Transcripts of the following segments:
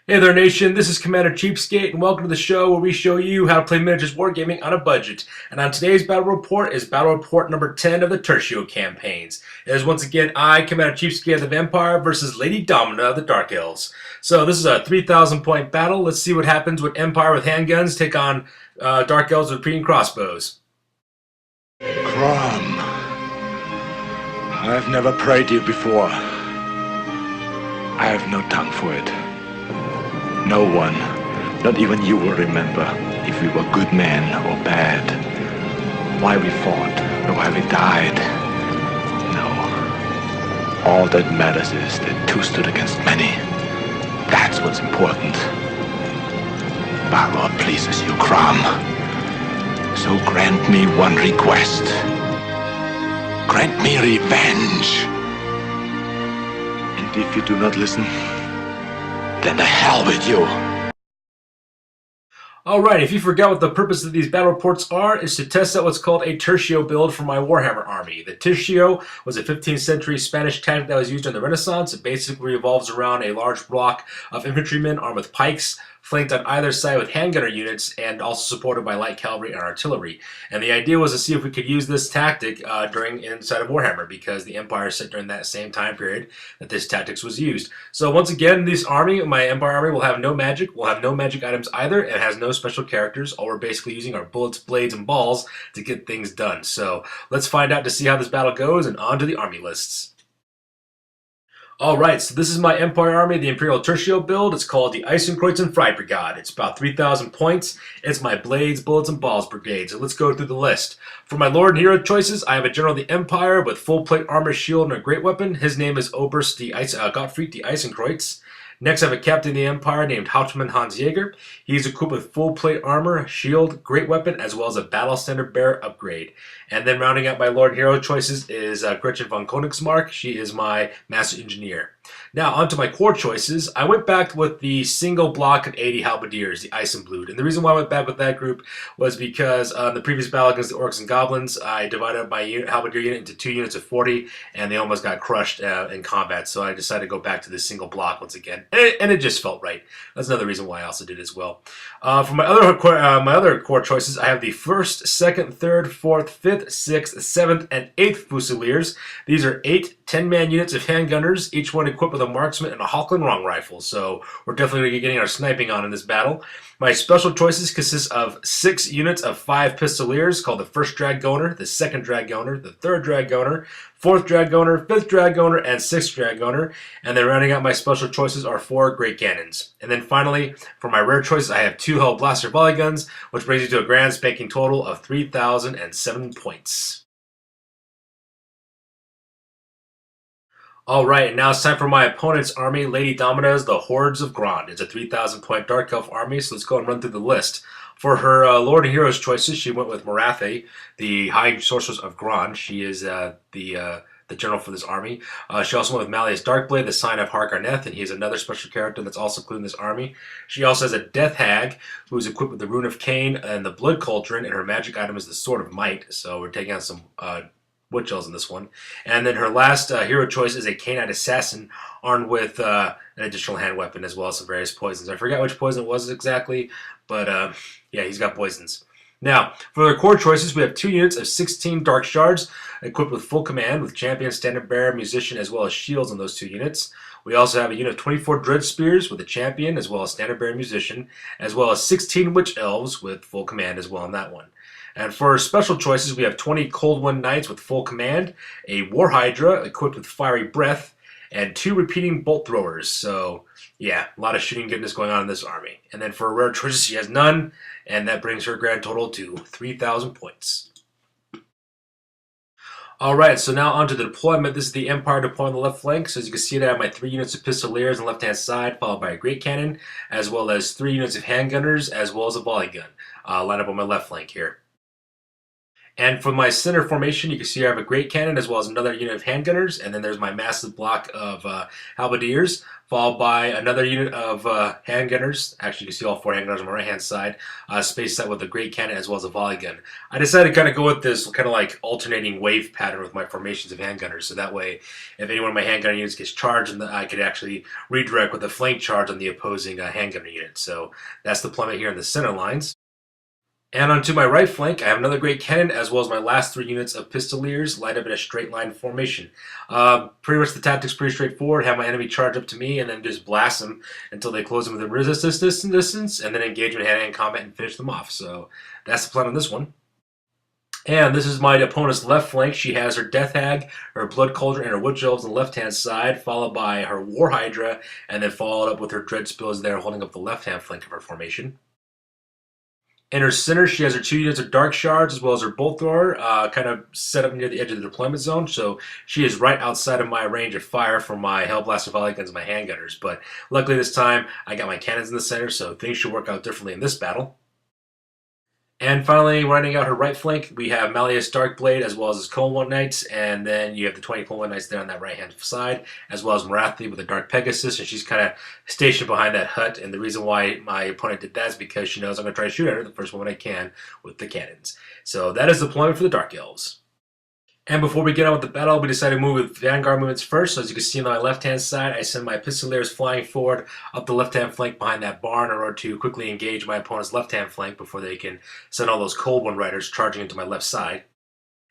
Hey there, Nation. This is Commander CheapSkate, and welcome to the show where we show you how to play miniatures wargaming on a budget. And on today's battle report is battle report number 10 of the Tercio campaigns. It is once again I, Commander CheapSkate of the Vampire, versus Lady Domina of the Dark Elves. So this is a 3,000 point battle. Let's see what happens when Empire with handguns take on Dark Elves with repeating crossbows. Crom, I've never prayed you before. I have no tongue for it. No one, not even you, will remember if we were good men or bad, why we fought, or why we died. No. All that matters is that two stood against many. That's what's important. Balor pleases you, Crom. So grant me one request. Grant me revenge. And if you do not listen, then the hell with you. Alright, if you forgot what the purpose of these battle reports are, is to test out what's called a Tercio build for my Warhammer army. The Tercio was a 15th century Spanish tactic that was used in the Renaissance. It basically revolves around a large block of infantrymen armed with pikes, flanked on either side with handgunner units, and also supported by light cavalry and artillery. And the idea was to see if we could use this tactic inside of Warhammer, because the Empire set during that same time period that this tactics was used. So once again, this army, my Empire army, will have no magic. We'll have no magic items either. It has no special characters. All we're basically using are bullets, blades, and balls to get things done. So let's find out to see how this battle goes, and on to the army lists. Alright, so this is my Empire Army, the Imperial Tercio build. It's called the Eisenkreuz Frei Brigade. It's about 3,000 points. It's my Blades, Bullets, and Balls Brigade. So let's go through the list. For my Lord and Hero choices, I have a General of the Empire with full plate armor, shield, and a great weapon. His name is Oberst Gottfried the Eisenkreuz. Next, I have a Captain of the Empire named Hauptmann Hans Jäger. He's equipped with full plate armor, shield, great weapon, as well as a Battle Standard Bearer upgrade. And then rounding out my Lord and Hero choices is Gretchen von Königsmark. She is my Master Engineer. Now, onto my core choices. I went back with the single block of 80 Halberdiers, the Eisenblut. And the reason why I went back with that group was because the previous battle against the Orcs and Goblins, I divided up my Halberdier unit into 2 units of 40, and they almost got crushed in combat. So I decided to go back to this single block once again. And it just felt right. That's another reason why I also did as well. For my other core choices, I have the 1st, 2nd, 3rd, 4th, 5th, 6th, 7th, and 8th Fusiliers. These are 8 10-man units of handgunners, each one equipped with a marksman and a Hochland Long rifle. So we're definitely going to be getting our sniping on in this battle. My special choices consist of 6 units of 5 Pistoliers called the 1st Dragoner, the 2nd Dragoner, the 3rd Dragoner, 4th Dragoner, 5th Dragoner, and 6th Dragoner. And then rounding out my special choices are 4 Great Cannons. And then finally, for my rare choices, I have 2 Hell Blaster Volley Guns, which brings you to a grand spanking total of 3,007 points. Alright, and now it's time for my opponent's army, Lady Domina's The Hordes of Grond. It's a 3,000 point Dark Elf army, so let's go and run through the list. For her Lord and Heroes choices, she went with Morathe, the High Sorceress of Grond. She is the general for this army. She also went with Malleus Darkblade, the Sign of Harkarneth, and he is another special character that's also included in this army. She also has a Death Hag, who is equipped with the Rune of Cain and the Blood Cauldron, and her magic item is the Sword of Might, so we're taking out some Witch Elves in this one. And then her last hero choice is a Canine Assassin armed with an additional hand weapon as well as some various poisons. I forgot which poison it was exactly, but yeah, he's got poisons. Now, for their core choices, we have 2 units of 16 Dark Shards equipped with full command with Champion, Standard Bearer, Musician, as well as shields on those 2 units. We also have a unit of 24 Dread Spears with a Champion, as well as Standard Bearer, Musician, as well as 16 Witch Elves with full command as well on that one. And for special choices, we have 20 Cold Wind Knights with full command, a War Hydra equipped with Fiery Breath, and 2 repeating Bolt Throwers. So, yeah, a lot of shooting goodness going on in this army. And then for rare choices, she has none, and that brings her grand total to 3,000 points. Alright, so now onto the deployment. This is the Empire deploying on the left flank. So as you can see, I have my 3 units of Pistoliers on the left-hand side, followed by a Great Cannon, as well as 3 units of Handgunners, as well as a Volley Gun. Line up on my left flank here. And for my center formation, you can see I have a great cannon as well as another unit of handgunners, and then there's my massive block of halberdiers, followed by another unit of handgunners. Actually, you can see all 4 handgunners on my right-hand side, spaced out with a great cannon as well as a volley gun. I decided to kind of go with this kind of like alternating wave pattern with my formations of handgunners, so that way, if any one of my handgunner units gets charged, I could actually redirect with a flank charge on the opposing handgunner unit. So that's the deployment here in the center lines. And onto my right flank, I have another great cannon, as well as my last 3 units of pistoliers lined up in a straight line formation. Pretty much the tactic's pretty straightforward. Have my enemy charge up to me, and then just blast them until they close them within resistance distance, and then engage in hand-to-hand combat and finish them off. So that's the plan on this one. And this is my opponent's left flank. She has her Death Hag, her Blood Cauldron, and her Witch Elves on the left-hand side, followed by her War Hydra, and then followed up with her Dread Spills there, holding up the left-hand flank of her formation. In her center, she has her 2 units of Dark Shards as well as her Bolt Thrower, kind of set up near the edge of the deployment zone. So she is right outside of my range of fire for my Hellblaster Volley Guns and my handgunners. But luckily this time, I got my cannons in the center, so things should work out differently in this battle. And finally, rounding out her right flank, we have Malleus Darkblade as well as his Cold One Knights, and then you have the 20 Cold One Knights there on that right-hand side, as well as Marathi with a Dark Pegasus, and she's kind of stationed behind that hut. And the reason why my opponent did that is because she knows I'm going to try to shoot at her the first moment I can with the cannons. So that is the deployment for the Dark Elves. And before we get on with the battle, we decided to move with Vanguard movements first. So as you can see on my left-hand side, I send my Pistoliers flying forward up the left-hand flank behind that barn in order to quickly engage my opponent's left-hand flank before they can send all those Cold One Riders charging into my left side.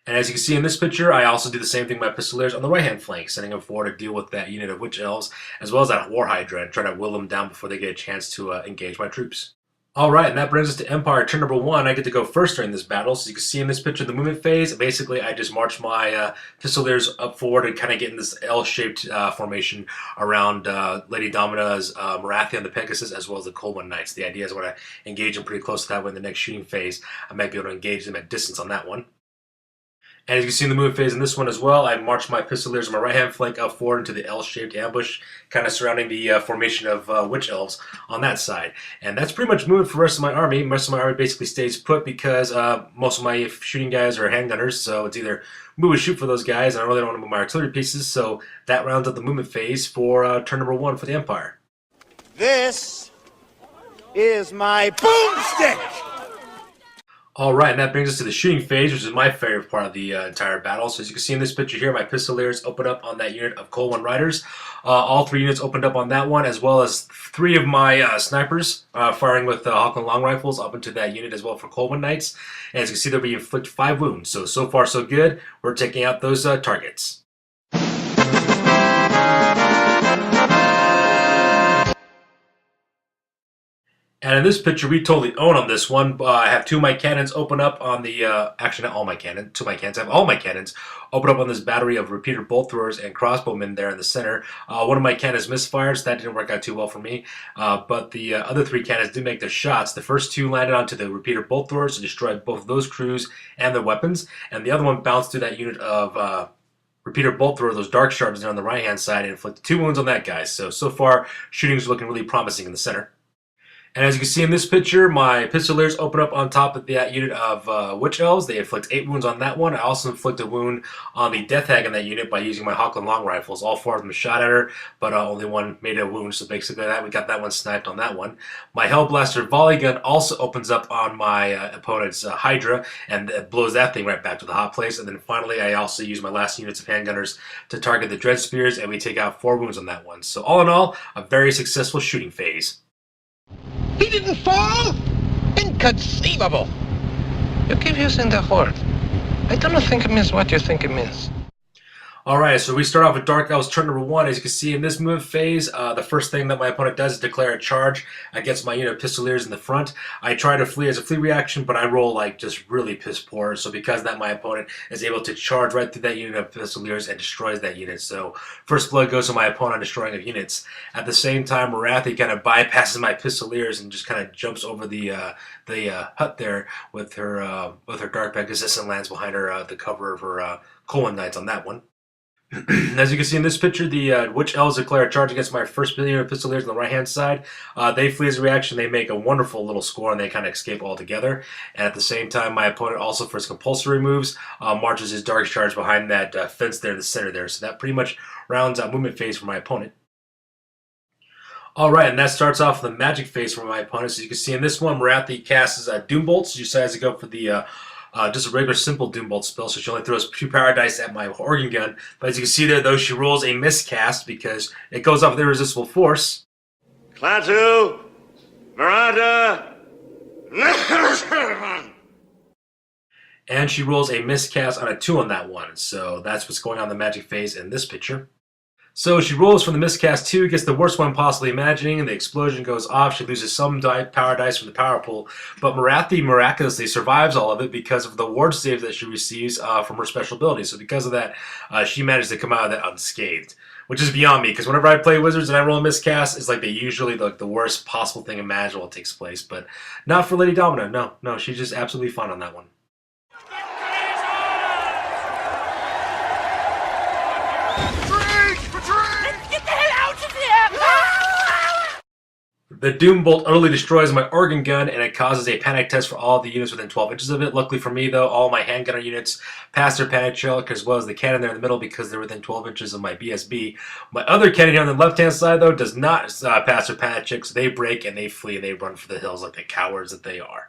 And as you can see in this picture, I also do the same thing with my Pistoliers on the right-hand flank, sending them forward to deal with that unit of Witch Elves, as well as that War Hydra, and try to will them down before they get a chance to engage my troops. Alright, and that brings us to Empire turn number 1. I get to go first during this battle. So you can see in this picture the movement phase. Basically, I just march my Pistoliers up forward and kind of get in this L-shaped formation around Lady Domina's Marathi on the Pegasus, as well as the Cold One Knights. The idea is when I engage them pretty close to that way in the next shooting phase, I might be able to engage them at distance on that one. And as you can see in the movement phase in this one as well, I march my Pistoliers on my right-hand flank up forward into the L-shaped ambush, kind of surrounding the formation of Witch Elves on that side. And that's pretty much movement for the rest of my army. The rest of my army basically stays put because most of my shooting guys are handgunners, so it's either move or shoot for those guys, and I really don't want to move my artillery pieces, so that rounds up the movement phase for turn number 1 for the Empire. This is my boomstick! Alright, and that brings us to the shooting phase, which is my favorite part of the entire battle. So as you can see in this picture here, my Pistoliers open up on that unit of Cold One Riders. All 3 units opened up on that one, as well as 3 of my snipers firing with Hawkland Long Rifles up into that unit as well for Cold One Knights. And as you can see, they'll be inflict 5 wounds. So far so good. We're taking out those targets. And in this picture, we totally own on this one. I have 2 of my cannons open up on the, actually not all my cannons, 2 of my cannons. I have all my cannons open up on this battery of repeater bolt throwers and crossbowmen there in the center. One of my cannons misfired, so that didn't work out too well for me. But the other 3 cannons did make their shots. The first 2 landed onto the repeater bolt throwers and destroyed both of those crews and their weapons. And the other one bounced through that unit of repeater bolt thrower, those dark sharps there on the right-hand side, and inflicted 2 wounds on that guy. So far, shooting's looking really promising in the center. And as you can see in this picture, my Pistoliers open up on top of that unit of Witch Elves. They inflict 8 wounds on that one. I also inflict a wound on the Death Hag in that unit by using my Hawkland Long Rifles. All 4 of them shot at her, but only one made a wound, so basically we got that one sniped on that one. My Hellblaster Volley Gun also opens up on my opponent's Hydra, and blows that thing right back to the hot place. And then finally, I also use my last units of handgunners to target the Dread Spears, and we take out 4 wounds on that one. So all in all, a very successful shooting phase. He didn't fall? Inconceivable! You keep using the word. I don't think it means what you think it means. Alright, so we start off with Dark Elves turn number 1. As you can see in this move phase, the first thing that my opponent does is declare a charge against my unit of Pistoliers in the front. I try to flee as a flee reaction, but I roll like just really piss poor. So because of that, my opponent is able to charge right through that unit of Pistoliers and destroys that unit. So first blood goes to my opponent destroying of units. At the same time, Marathi kind of bypasses my Pistoliers and just kind of jumps over the hut there with her Dark Pegasus and lands behind her the cover of her Cold One Knights on that one. As you can see in this picture, the Witch Elves declare a charge against my first unit of Pistoliers on the right-hand side. They flee as a reaction. They make a wonderful little score, and they kind of escape altogether. And at the same time, my opponent also, for his compulsory moves, marches his Dark Charge behind that fence there in the center there. So that pretty much rounds out movement phase for my opponent. Alright, and that starts off the magic phase for my opponent. So you can see in this one, Marathi casts Doom Bolts. She decides to go for the just a regular simple Doom Bolt spell, so she only throws 2 power dice at my organ gun. But as you can see there, though, she rolls a miscast because it goes off with irresistible force. Klaatu, Marata, And she rolls a miscast on a 2 on that one. So that's what's going on in the magic phase in this picture. So she rolls from the miscast 2, gets the worst one possibly imagining, and the explosion goes off. She loses some power dice from the power pool, but Marathi miraculously survives all of it because of the ward save that she receives from her special ability. So because of that, she managed to come out of that unscathed, which is beyond me, because whenever I play Wizards and I roll a miscast, it's like they usually like the worst possible thing imaginable takes place, but not for Lady Domina. No, she's just absolutely fine on that one. The Doom Bolt utterly destroys my organ gun, and it causes a panic test for all of the units within 12 inches of it. Luckily for me, though, all my handgunner units pass their panic check, as well as the cannon there in the middle, because they're within 12 inches of my BSB. My other cannon here on the left-hand side, though, does not pass their panic check, so they break and they flee and they run for the hills like the cowards that they are.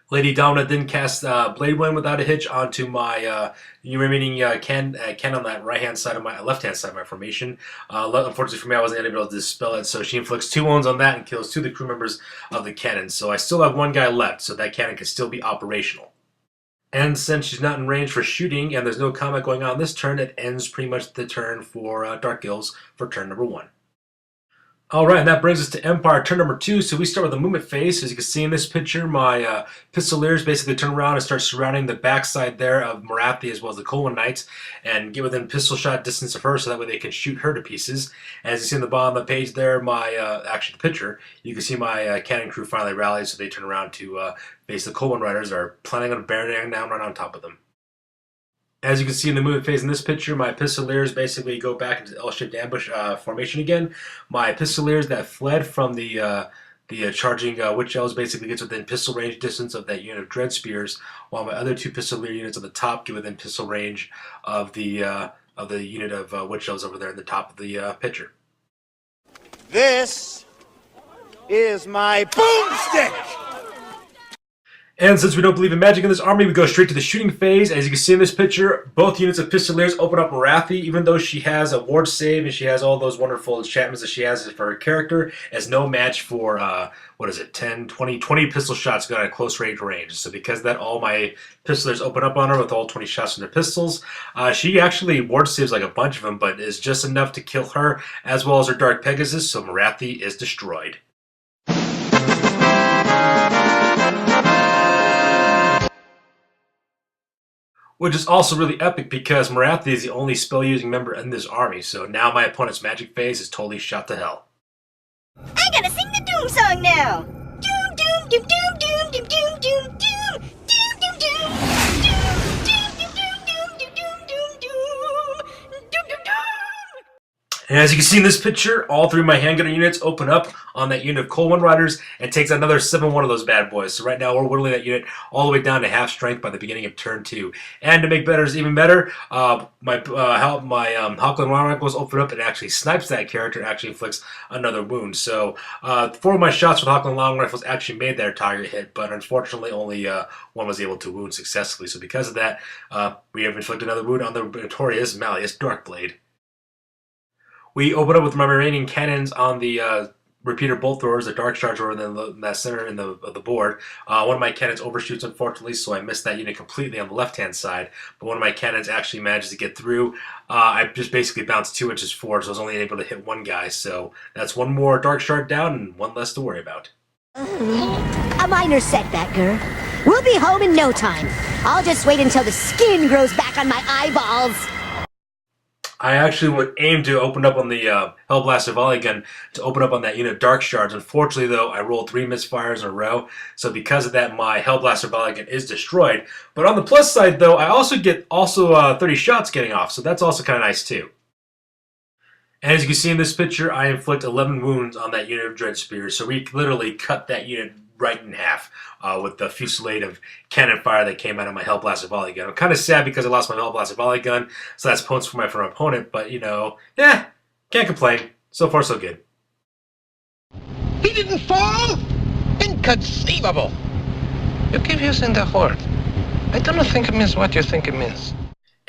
Lady Domina then casts Blade Wind without a hitch onto my remaining cannon on that right-hand side of my left-hand side of my formation. Unfortunately for me, I wasn't able to dispel it, so she inflicts 2 wounds on that and kills 2 of the crew members of the cannon. So I still have 1 guy left, so that cannon can still be operational. And since she's not in range for shooting and there's no combat going on this turn, it ends pretty much the turn for Dark Elves for turn number 1. Alright, and that brings us to Empire turn number 2. So we start with the movement phase. As you can see in this picture, my Pistoliers basically turn around and start surrounding the backside there of Marathi as well as the Colwyn Knights and get within pistol shot distance of her so that way they can shoot her to pieces. As you see on the bottom of the page there, actually the picture, you can see my cannon crew finally rallies, so they turn around to face the Colwyn Riders that are planning on bearing down right on top of them. As you can see in the movement phase in this picture, my Pistoliers basically go back into the L-shaped ambush formation again. My Pistoliers that fled from the charging Witch Elves basically gets within pistol range distance of that unit of Dread Spears, while my other 2 Pistolier units on the top get within pistol range of the unit of Witch Elves over there in the top of the picture. This is my boomstick! And since we don't believe in magic in this army, we go straight to the shooting phase. As you can see in this picture, both units of Pistoliers open up Marathi, even though she has a ward save and she has all those wonderful enchantments that she has for her character, as no match for, 20 pistol shots got at close range. So because of that, all my Pistoliers open up on her with all 20 shots from their pistols. She actually ward saves like a bunch of them, but is just enough to kill her, as well as her Dark Pegasus, so Marathi is destroyed. Which is also really epic because Marathi is the only spell-using member in this army, so now my opponent's magic phase is totally shot to hell. I gotta sing the Doom song now! Doom, doom, doom, doom, doom, doom, doom, doom, doom, doom, doom, doom, And as you can see in this picture, all 3 of my handgunner units open up on that unit of Colwyn Riders and takes another 7-1 of those bad boys. So right now we're whittling that unit all the way down to half strength by the beginning of turn 2. And to make matters even better, my Hawkland Rifles open up and actually snipes that character and actually inflicts another wound. So 4 of my shots with Hawkland Long Rifles actually made their target hit, but unfortunately only 1 was able to wound successfully. So because of that, we have inflicted another wound on the notorious Malleus Darkblade. We open up with my remaining cannons on the repeater bolt throwers, the Dark Charger in that center of the board. One of my cannons overshoots, unfortunately, so I missed that unit completely on the left-hand side. But one of my cannons actually manages to get through. I just basically bounced 2 inches forward, so I was only able to hit 1 guy. So that's 1 more Dark Shard down and 1 less to worry about. A minor setback, girl. We'll be home in no time. I'll just wait until the skin grows back on my eyeballs. I actually would aim to open up on the Hellblaster volley gun to open up on that unit of Dark Shards. Unfortunately, though, I rolled 3 misfires in a row, so because of that, my Hellblaster volley gun is destroyed. But on the plus side, though, I also get 30 shots getting off, so that's also kind of nice too. And as you can see in this picture, I inflict 11 wounds on that unit of Dread Spears, so we literally cut that unit right in half with the fusillade of cannon fire that came out of my Hellblaster volley gun. I'm kind of sad because I lost my Hellblaster volley gun, so that's points for my opponent, but you know, yeah, can't complain. So far, so good. He didn't fall? Inconceivable! You keep using the horde. I don't think it means what you think it means.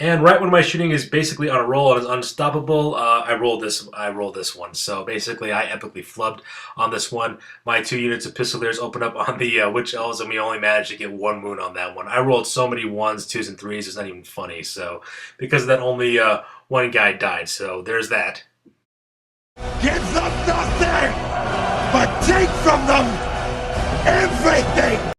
And right when my shooting is basically on a roll and is unstoppable, I roll this one. So basically, I epically flubbed on this one. My 2 units of Pistoliers open up on the Witch Elves, and we only managed to get 1 wound on that one. I rolled so many 1s, 2s, and 3s, it's not even funny. So because of that, only 1 guy died. So there's that. Give them nothing, but take from them everything!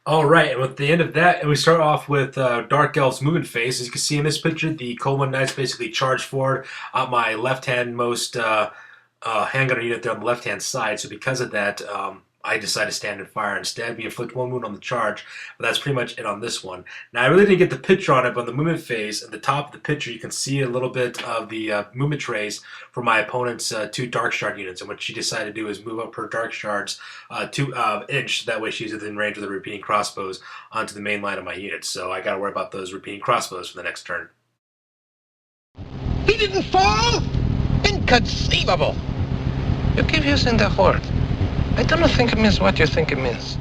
Alright, and with the end of that, we start off with Dark Elves movement phase. As you can see in this picture, the Cold One Knights basically charge forward on my left-hand most handgun unit there on the left-hand side. So because of that, I decided to stand and fire instead. We inflict 1 wound on the charge, but that's pretty much it on this one. Now, I really didn't get the picture on it, but on the movement phase, at the top of the picture, you can see a little bit of the movement trace for my opponent's 2 Dark Shard units. And what she decided to do is move up her Dark Shards 2 inch. That way she's within range of the repeating crossbows onto the main line of my units. So I got to worry about those repeating crossbows for the next turn. He didn't fall? Inconceivable! You keep using the horde. I don't think it means what you think it means.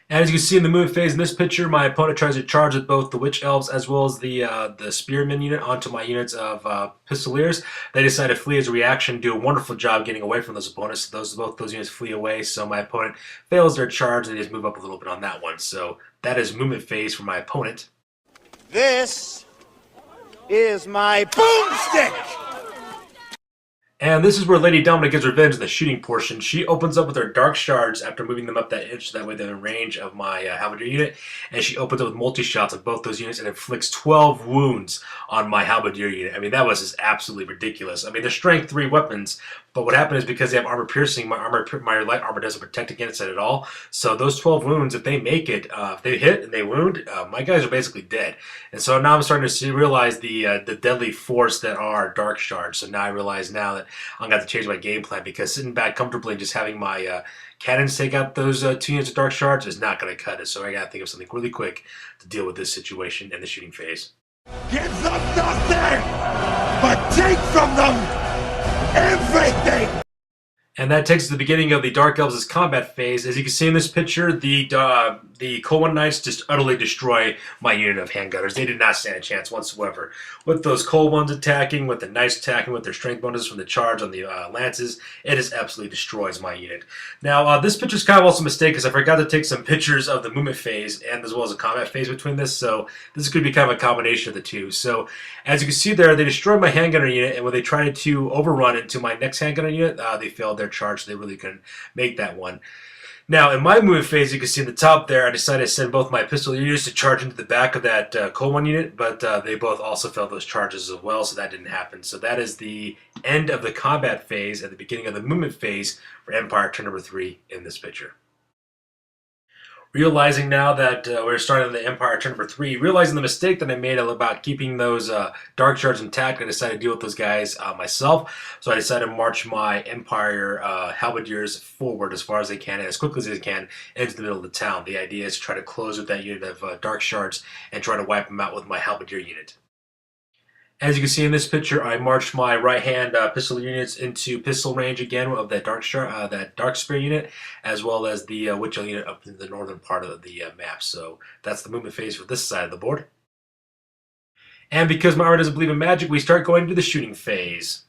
And as you can see in the movement phase in this picture, my opponent tries to charge with both the Witch Elves as well as the Spearman unit onto my units of Pistoliers. They decide to flee as a reaction, do a wonderful job getting away from those opponents. Both those units flee away, so my opponent fails their charge and they just move up a little bit on that one. So that is movement phase for my opponent. This is my boomstick! And this is where Lady Domina gets revenge in the shooting portion. She opens up with her Dark Shards after moving them up that inch, so that way they're in range of my Halberdier unit. And she opens up with multi-shots on both those units and inflicts 12 wounds on my Halberdier unit. I mean, that was just absolutely ridiculous. I mean, they're strength 3 weapons, but what happened is because they have armor piercing, my light armor doesn't protect against it at all. So those 12 wounds, if they make it, if they hit and they wound, my guys are basically dead. And so now I'm starting to realize the deadly force that are Dark Shards. So now I realize now that I'm going to have to change my game plan, because sitting back comfortably and just having my cannons take out those 2 units of Dark Shards is not going to cut it. So I got to think of something really quick to deal with this situation in the shooting phase. Give them nothing, but take from them everything! And that takes us to the beginning of the Dark Elves' combat phase. As you can see in this picture, the Cold One Knights just utterly destroy my unit of handgunners. They did not stand a chance whatsoever. With those Cold Ones attacking, with the Knights attacking, with their strength bonuses from the charge on the Lances, it just absolutely destroys my unit. Now, this picture is kind of also a mistake, because I forgot to take some pictures of the movement phase and as well as a combat phase between this, so this could be kind of a combination of the two. So, as you can see there, they destroyed my handgunner unit, and when they tried to overrun into my next handgunner unit, they failed their charge, so they really couldn't make that one. Now, in my movement phase, you can see in the top there, I decided to send both my pistol units to charge into the back of that Cold One unit, but they both also failed those charges as well, so that didn't happen. So that is the end of the combat phase and the beginning of the movement phase for Empire turn number 3 in this picture. Realizing now that we're starting the Empire turn number 3, realizing the mistake that I made about keeping those Dark Shards intact, I decided to deal with those guys myself. So I decided to march my Empire Halberdiers forward as far as they can and as quickly as they can into the middle of the town. The idea is to try to close with that unit of Dark Shards and try to wipe them out with my Halberdier unit. As you can see in this picture, I marched my right-hand pistol units into pistol range again of that Dark Spear unit, as well as the Witch Elf unit up in the northern part of the map. So that's the movement phase for this side of the board. And because my armor doesn't believe in magic, we start going into the shooting phase.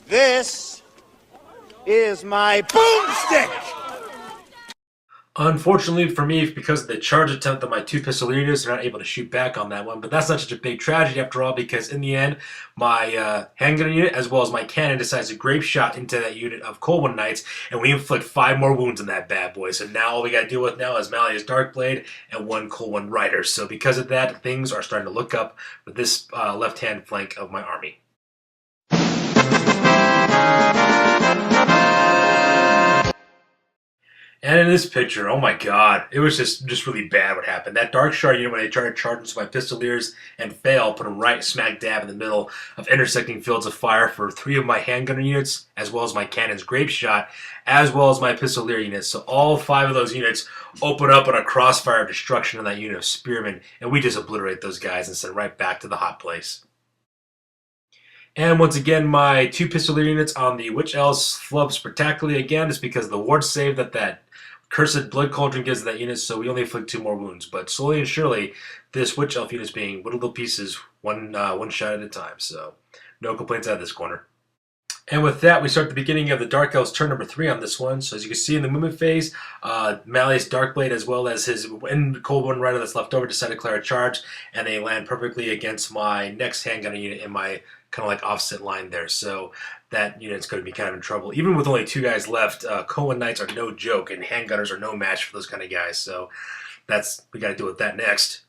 This is my boomstick! Unfortunately for me, because of the charge attempt that my 2 pistol units are not able to shoot back on that one, but that's not such a big tragedy after all, because in the end, my handgun unit as well as my cannon decides to grape shot into that unit of Cold One Knights, and we inflict 5 more wounds on that bad boy. So now all we got to deal with now is Malia's Darkblade and 1 Cold One Rider. So because of that, things are starting to look up with this left-hand flank of my army. And in this picture, oh my god, it was just really bad what happened. That Dark Shard unit, when I tried to charge into my Pistoliers and fail, put them right smack dab in the middle of intersecting fields of fire for 3 of my handgunner units, as well as my cannon's grape shot, as well as my Pistolier units. So all 5 of those units open up on a crossfire of destruction on that unit of Spearmen, and we just obliterate those guys and send right back to the hot place. And once again, my 2 Pistolier units on the Witch Elves flub spectacularly again, just because of the ward save that Cursed Blood Cauldron gives that unit, so we only inflict 2 more wounds. But slowly and surely, this Witch Elf unit is being whittled to pieces one shot at a time, so no complaints out of this corner. And with that, we start the beginning of the Dark Elves turn number 3 on this one. So as you can see in the movement phase, Malleus Darkblade as well as his Cold One Rider that's left over decide to declare a charge, and they land perfectly against my next handgunner unit in my kind of like offset line there. So that unit's going to be kind of in trouble. Even with only 2 guys left, Cohen Knights are no joke, and handgunners are no match for those kind of guys. So we got to deal with that next.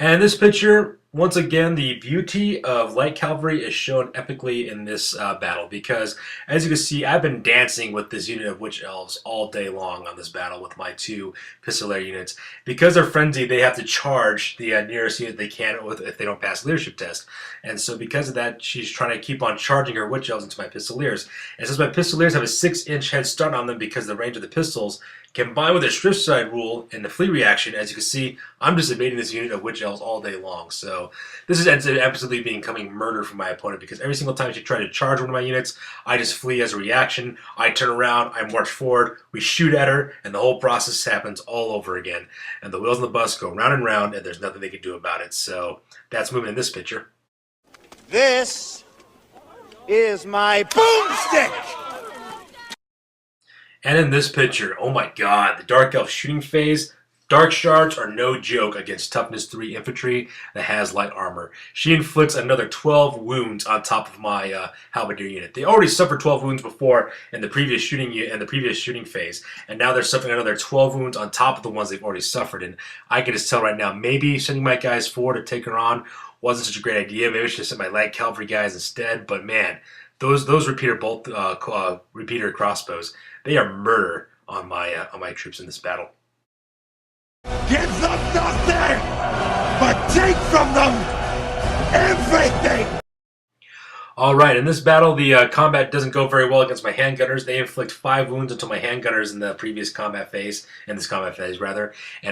And this picture, once again, the beauty of light cavalry is shown epically in this battle, because as you can see, I've been dancing with this unit of Witch Elves all day long on this battle with my 2 Pistolier units. Because they're frenzied, they have to charge the nearest unit they can with if they don't pass the leadership test. And so because of that, she's trying to keep on charging her Witch Elves into my Pistoliers. And since my Pistoliers have a 6-inch head start on them because of the range of the pistols, combined with their strip side rule and the flee reaction, as you can see, I'm just evading this unit of Witch Elves all day long. So this is absolutely becoming murder for my opponent, because every single time she tried to charge one of my units, I just flee as a reaction. I turn around, I march forward, we shoot at her, and the whole process happens all over again. And the wheels on the bus go round and round, and there's nothing they can do about it. So that's moving in this picture. This is my boomstick! And in this picture, oh my god, the Dark Elf shooting phase. Dark Shards are no joke against Toughness 3 infantry that has light armor. She inflicts another 12 wounds on top of my Halberdier unit. They already suffered 12 wounds before in the previous shooting phase, and now they're suffering another 12 wounds on top of the ones they've already suffered. And I can just tell right now, maybe sending my guys forward to take her on wasn't such a great idea. Maybe I should have sent my light cavalry guys instead. But man, those repeater crossbows, they are murder on my troops in this battle. Give them nothing, but take from them everything! Alright, in this battle, the combat doesn't go very well against my handgunners. They inflict 5 wounds into my handgunners in the previous combat phase, and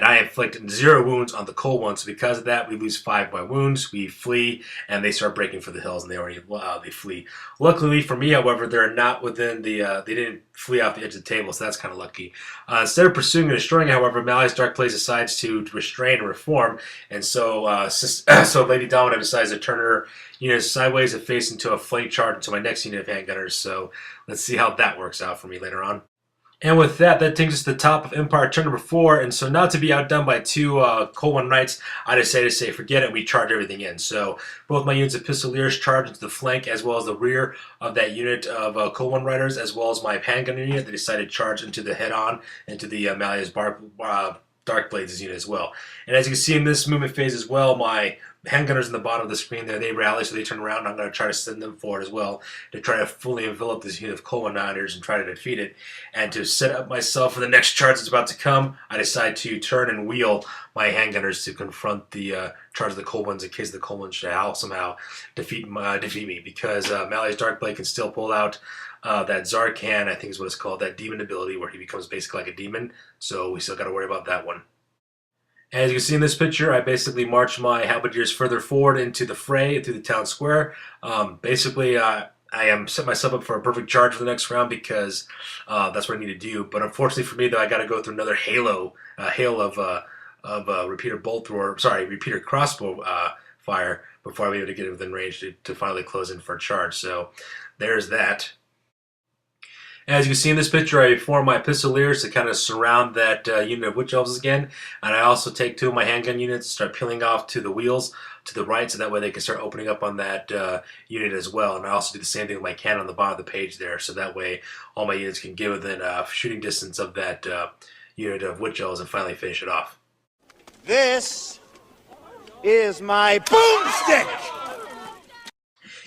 I inflict 0 wounds on the cold ones. So because of that, we lose 5 by wounds, we flee, and they start breaking for the hills, and they flee. Luckily for me, however, they're not within they didn't flee off the edge of the table, so that's kind of lucky. Instead of pursuing and destroying, however, Malleus Darkblade decides to restrain and reform, and so so Lady Domina decides to turn her unit sideways and face into a flank charge into my next unit of handgunners. So let's see how that works out for me later on. And with that takes us to the top of Empire turn number 4. And so not to be outdone by 2 Cold One Knights, I decided to say forget it, we charge everything in. So both my units of Pistoliers charge into the flank as well as the rear of that unit of Cold One Riders, as well as my handgunner unit. They decided to charge into the head-on, into the Malleus Darkblades unit as well. And as you can see in this movement phase as well, my handgunners in the bottom of the screen there, they rally, so they turn around, and I'm going to try to send them forward as well to try to fully envelop this unit of Cold One Riders and try to defeat it. And to set up myself for the next charge that's about to come, I decide to turn and wheel my handgunners to confront the charge of the Cold Ones in case the Cold Ones should somehow defeat me, because Malleus Darkblade can still pull out that Zarkan, I think is what it's called, that demon ability where he becomes basically like a demon, so we still got to worry about that one. As you can see in this picture, I basically march my halberdiers further forward into the fray, through the town square. Basically, I am set myself up for a perfect charge for the next round, because that's what I need to do. But unfortunately for me, though, I got to go through another hail of repeater crossbow fire before I'll be able to get within range to finally close in for a charge. So there's that. As you can see in this picture, I form my Pistoliers to kind of surround that unit of Witch Elves again. And I also take 2 of my handgun units, start peeling off to the wheels to the right, so that way they can start opening up on that unit as well. And I also do the same thing with my cannon on the bottom of the page there, so that way all my units can get within shooting distance of that unit of Witch Elves and finally finish it off. This is my boomstick!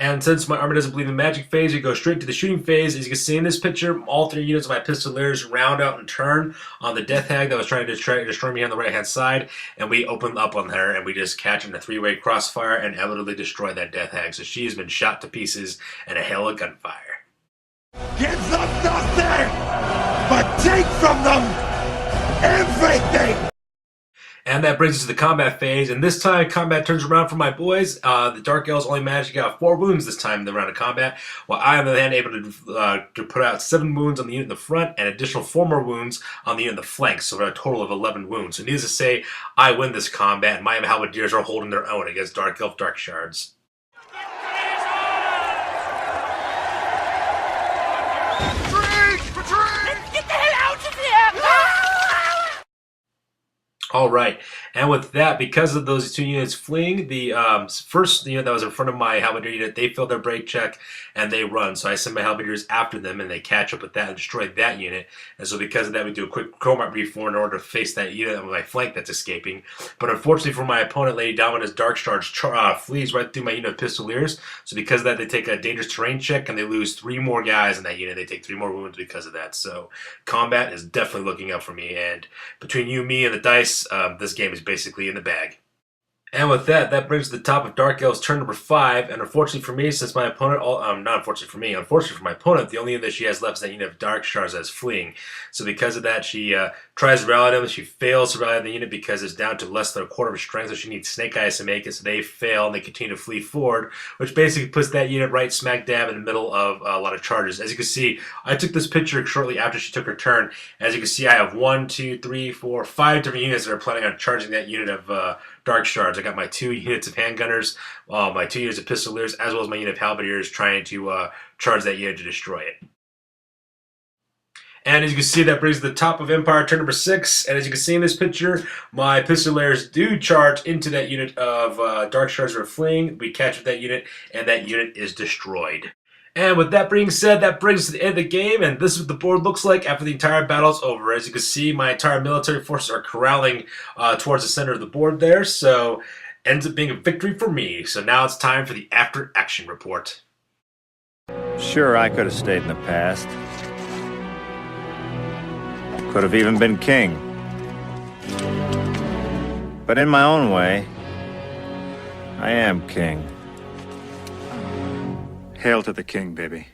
And since my army doesn't believe in magic phase, we go straight to the shooting phase. As you can see in this picture, all 3 units of my pistoliers round out and turn on the Death Hag that was trying to destroy me on the right-hand side, and we open up on her, and we just catch in a 3-way crossfire and literally destroy that Death Hag. So she has been shot to pieces in a hail of gunfire. Give them nothing, but take from them everything! And that brings us to the combat phase, and this time combat turns around for my boys. The Dark Elves only managed to get out 4 wounds this time in the round of combat, while I am then able to put out 7 wounds on the unit in the front and additional 4 more wounds on the unit in the flanks, so a total of 11 wounds. So needless to say, I win this combat, and my halberdiers are holding their own against Dark Elf Dark Shards. Let's get the hell out of here! Alright, and with that, because of those 2 units fleeing, the first unit that was in front of my halberdier unit, they failed their break check, and they run. So I send my halberdiers after them, and they catch up with that and destroy that unit. And so because of that, we do a quick chromite reform in order to face that unit on my flank that's escaping. But unfortunately for my opponent, Lady Dominus Dark Charge flees right through my unit of pistoliers. So because of that, they take a dangerous terrain check, and they lose 3 more guys in that unit. They take 3 more wounds because of that. So combat is definitely looking up for me, and between you, me, and the dice, this game is basically in the bag. And with that, that brings to the top of Dark Elves turn number 5. And unfortunately for me, since my opponent, not unfortunately for me, unfortunately for my opponent, the only unit that she has left is that unit of Dark Shards that's fleeing. So because of that, she tries to rally them. She fails to rally the unit because it's down to less than a quarter of her strength. So she needs Snake Eyes to make it. So they fail and they continue to flee forward, which basically puts that unit right smack dab in the middle of a lot of charges. As you can see, I took this picture shortly after she took her turn. As you can see, I have 1, 2, 3, 4, 5 different units that are planning on charging that unit of Dark Shards. I got my 2 units of handgunners, my 2 units of pistoliers, as well as my unit of halberdiers trying to charge that unit to destroy it. And as you can see, that brings the top of Empire turn number 6. And as you can see in this picture, my pistoliers do charge into that unit of Dark Shards that are fleeing. We catch with that unit, and that unit is destroyed. And with that being said, that brings us to the end of the game, and this is what the board looks like after the entire battle's over. As you can see, my entire military forces are corralling towards the center of the board there, so ends up being a victory for me. So now it's time for the after-action report. Sure, I could have stayed in the past. Could have even been king. But in my own way, I am king. Hail to the king, baby.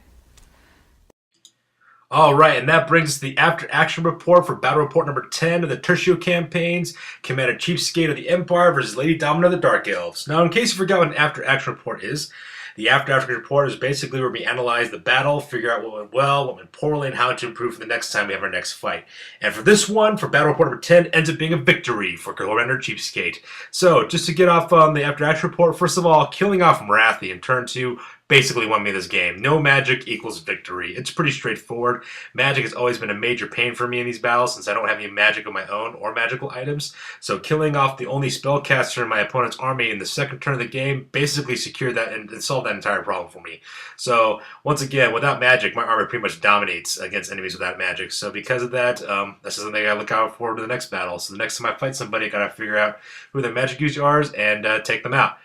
Alright, and that brings us to the after-action report for battle report number 10 of the Tercio campaigns, Commander CheapSkate of the Empire versus Lady Domina of the Dark Elves. Now, in case you forgot what an after-action report is, the after-action report is basically where we analyze the battle, figure out what went well, what went poorly, and how to improve for the next time we have our next fight. And for this one, for battle report number 10, ends up being a victory for Commander CheapSkate. So, just to get off on the after-action report, first of all, killing off Marathi in turn 2 basically won me this game. No magic equals victory. It's pretty straightforward. Magic has always been a major pain for me in these battles since I don't have any magic of my own or magical items. So killing off the only spellcaster in my opponent's army in the second turn of the game basically secured that and solved that entire problem for me. So once again, without magic, my army pretty much dominates against enemies without magic. So because of that, this is something I gotta look out for to the next battle. So the next time I fight somebody, I gotta figure out who their magic users are and take them out.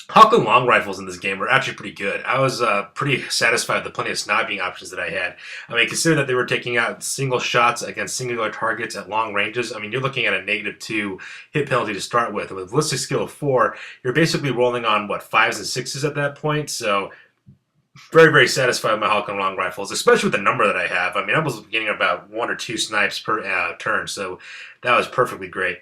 Hawk and long rifles in this game were actually pretty good. I was pretty satisfied with the plenty of sniping options that I had. I mean, consider that they were taking out single shots against singular targets at long ranges. I mean, you're looking at a -2 hit penalty to start with. And with ballistic skill of 4, you're basically rolling on, what, 5s and 6s at that point? So very, very satisfied with my Hawk and long rifles, especially with the number that I have. I mean, I was getting about 1 or 2 snipes per turn, so that was perfectly great.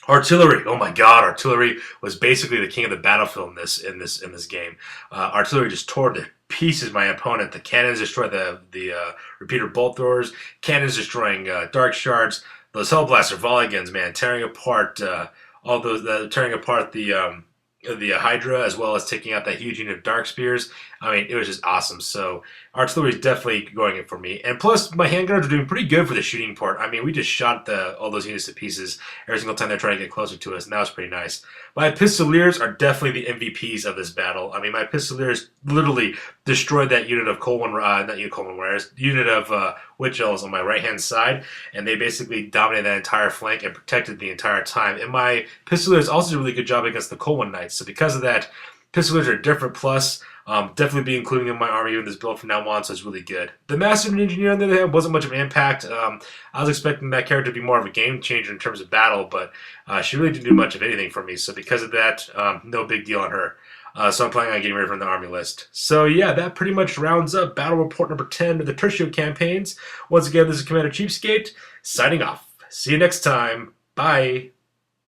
Artillery, oh my god, artillery was basically the king of the battlefield in this game. Artillery just tore to pieces my opponent. The cannons destroyed the repeater bolt throwers. Cannons destroying dark shards. Those hellblaster volley guns, man, tearing apart all those, tearing apart the Hydra, as well as taking out that huge unit of dark spears. I mean, it was just awesome. So artillery is definitely going in for me. And plus, my handgunners are doing pretty good for the shooting part. I mean, we just shot all those units to pieces every single time they're trying to get closer to us, and that was pretty nice. My pistoliers are definitely the MVPs of this battle. I mean, my pistoliers literally destroyed that unit of unit of Witch Elves on my right-hand side, and they basically dominated that entire flank and protected the entire time. And my pistoliers also did a really good job against the Colwyn Knights. So because of that, Pistoliers are a different plus. Definitely be including in my army in this build from now on, so it's really good. The Master and Engineer, on the other hand, wasn't much of an impact. I was expecting that character to be more of a game changer in terms of battle, but she really didn't do much of anything for me. So because of that, no big deal on her. So I'm planning on getting rid of her from the army list. So yeah, that pretty much rounds up Battle Report number 10 of the Tercio campaigns. Once again, this is Commander CheapSkate, signing off. See you next time. Bye.